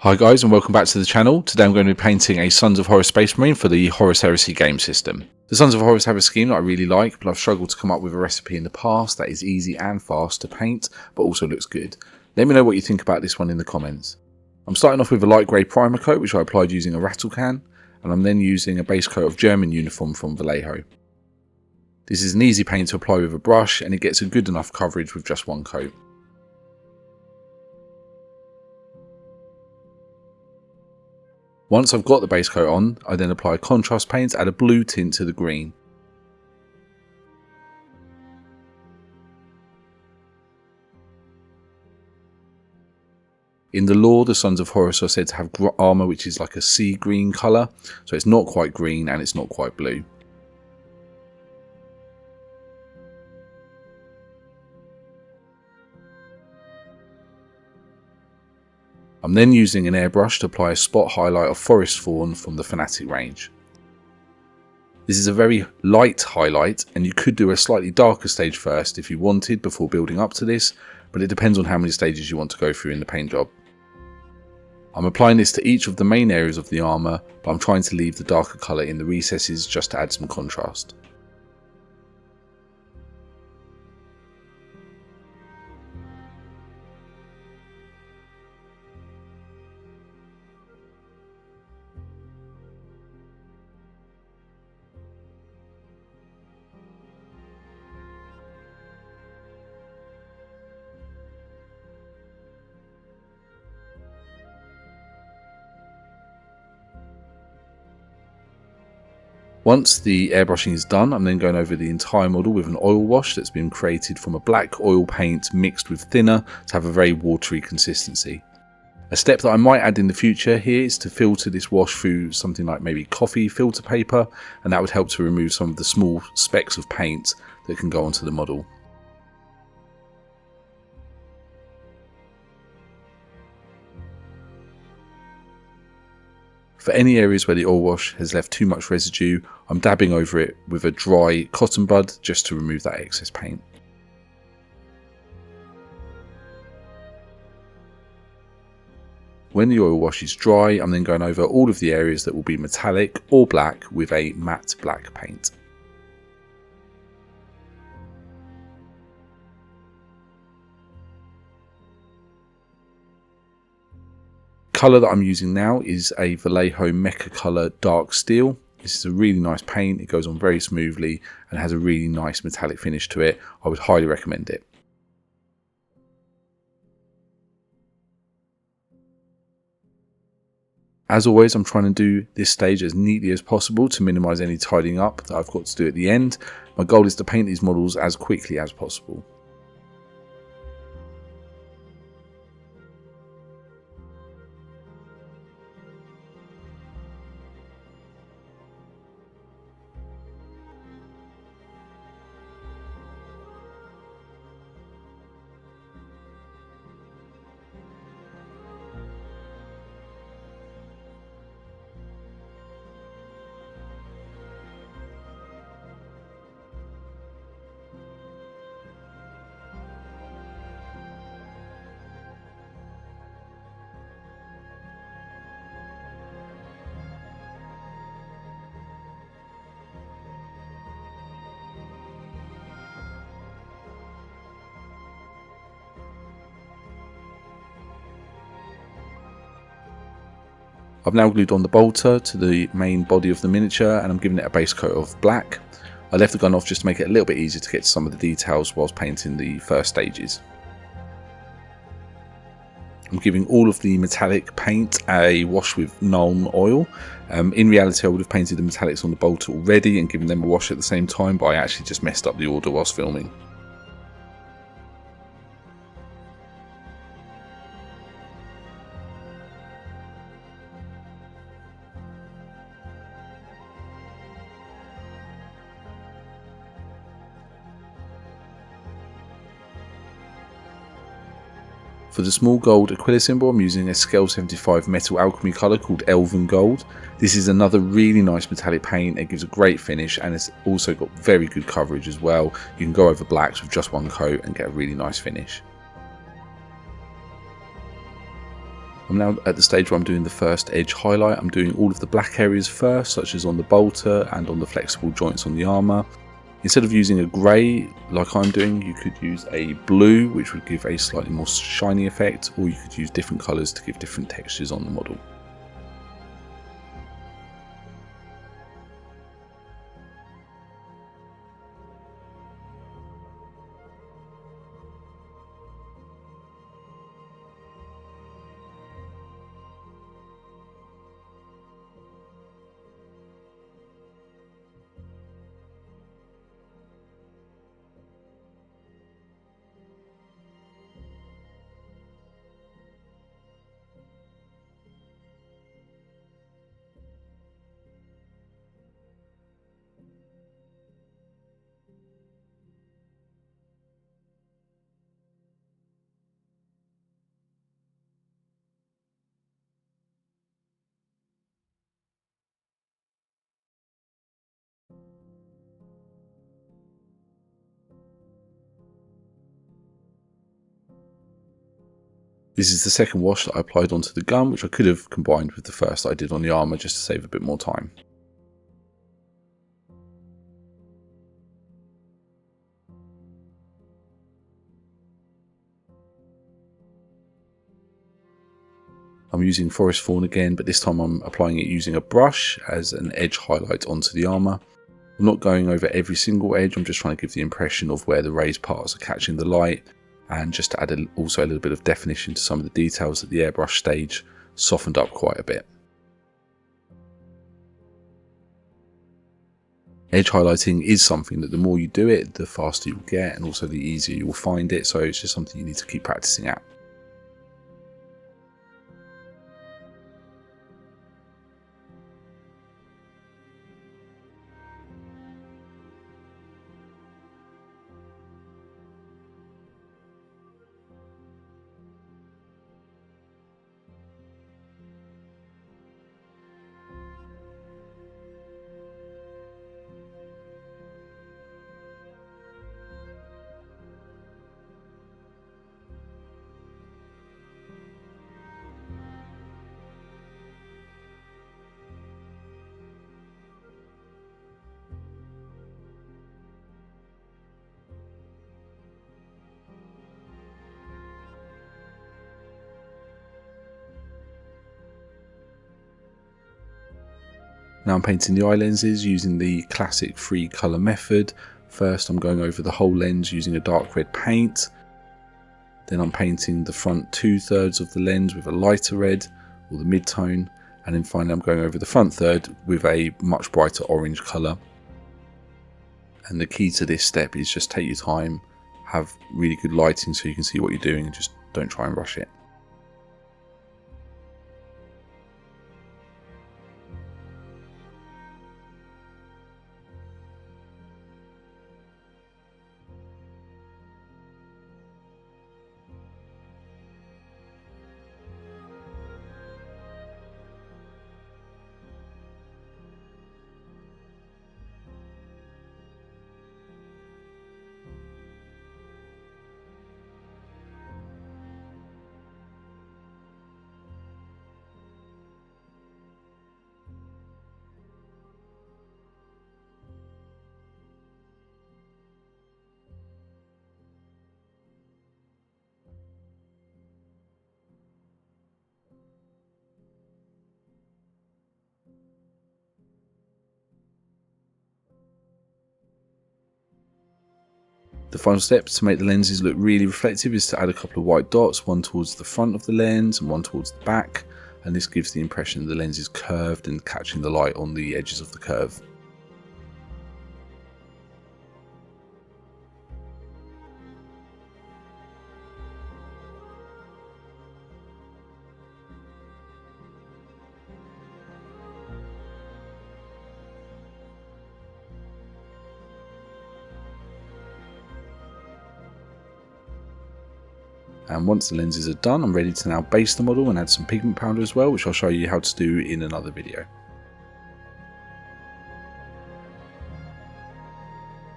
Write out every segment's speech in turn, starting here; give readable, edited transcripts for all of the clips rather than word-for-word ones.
Hi guys and welcome back to the channel. Today I'm going to be painting a Sons of Horus Space Marine for the Horus Heresy game system. The Sons of Horus have a scheme that I really like, but I've struggled to come up with a recipe in the past that is easy and fast to paint, but also looks good. Let me know what you think about this one in the comments. I'm starting off with a light grey primer coat which I applied using a rattle can, and I'm then using a base coat of German uniform from Vallejo. This is an easy paint to apply with a brush and it gets a good enough coverage with just one coat. Once I've got the base coat on, I then apply contrast paint, add a blue tint to the green. In the lore, the Sons of Horus are said to have armour which is like a sea green colour, so it's not quite green and it's not quite blue. I'm then using an airbrush to apply a spot highlight of Forest Fawn from the Fanatic range. This is a very light highlight and you could do a slightly darker stage first if you wanted before building up to this, but it depends on how many stages you want to go through in the paint job. I'm applying this to each of the main areas of the armour, but I'm trying to leave the darker colour in the recesses just to add some contrast. Once the airbrushing is done, I'm then going over the entire model with an oil wash that's been created from a black oil paint mixed with thinner to have a very watery consistency. A step that I might add in the future here is to filter this wash through something like maybe coffee filter paper, and that would help to remove some of the small specks of paint that can go onto the model. For any areas where the oil wash has left too much residue, I'm dabbing over it with a dry cotton bud just to remove that excess paint. When the oil wash is dry, I'm then going over all of the areas that will be metallic or black with a matte black paint. Colour that I'm using now is a Vallejo Mecha Colour Dark Steel. This is a really nice paint, it goes on very smoothly and has a really nice metallic finish to it. I would highly recommend it. As always, I'm trying to do this stage as neatly as possible to minimise any tidying up that I've got to do at the end. My goal is to paint these models as quickly as possible. I've now glued on the bolter to the main body of the miniature and I'm giving it a base coat of black. I left the gun off just to make it a little bit easier to get to some of the details whilst painting the first stages. I'm giving all of the metallic paint a wash with Nuln oil. In reality I would have painted the metallics on the bolter already and given them a wash at the same time, but I actually just messed up the order whilst filming. For the small gold Aquila symbol, I'm using a Scale 75 metal alchemy colour called Elven Gold. This is another really nice metallic paint. It gives a great finish and it's also got very good coverage as well. You can go over blacks with just one coat and get a really nice finish. I'm now at the stage where I'm doing the first edge highlight. I'm doing all of the black areas first, such as on the bolter and on the flexible joints on the armour. Instead of using a grey like I'm doing, you could use a blue, which would give a slightly more shiny effect, or you could use different colours to give different textures on the model. This is the second wash that I applied onto the gun, which I could have combined with the first that I did on the armour just to save a bit more time. I'm using Forest Fawn again, but this time I'm applying it using a brush as an edge highlight onto the armour. I'm not going over every single edge, I'm just trying to give the impression of where the raised parts are catching the light, and just to add also a little bit of definition to some of the details that the airbrush stage softened up quite a bit. Edge highlighting is something that the more you do it, the faster you'll get, and also the easier you will find it, so it's just something you need to keep practicing at. Now I'm painting the eye lenses using the classic 3-colour method. First I'm going over the whole lens using a dark red paint. Then I'm painting the front 2/3 of the lens with a lighter red, or the mid-tone. And then finally I'm going over the front third with a much brighter orange colour. And the key to this step is just take your time, have really good lighting so you can see what you're doing, and just don't try and rush it. The final step to make the lenses look really reflective is to add a couple of white dots, one towards the front of the lens and one towards the back, and this gives the impression the lens is curved and catching the light on the edges of the curve. And once the lenses are done, I'm ready to now base the model and add some pigment powder as well, which I'll show you how to do in another video.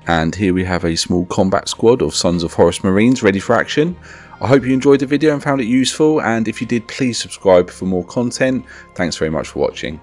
And here we have a small combat squad of Sons of Horus Marines ready for action. I hope you enjoyed the video and found it useful, and if you did, please subscribe for more content. Thanks very much for watching.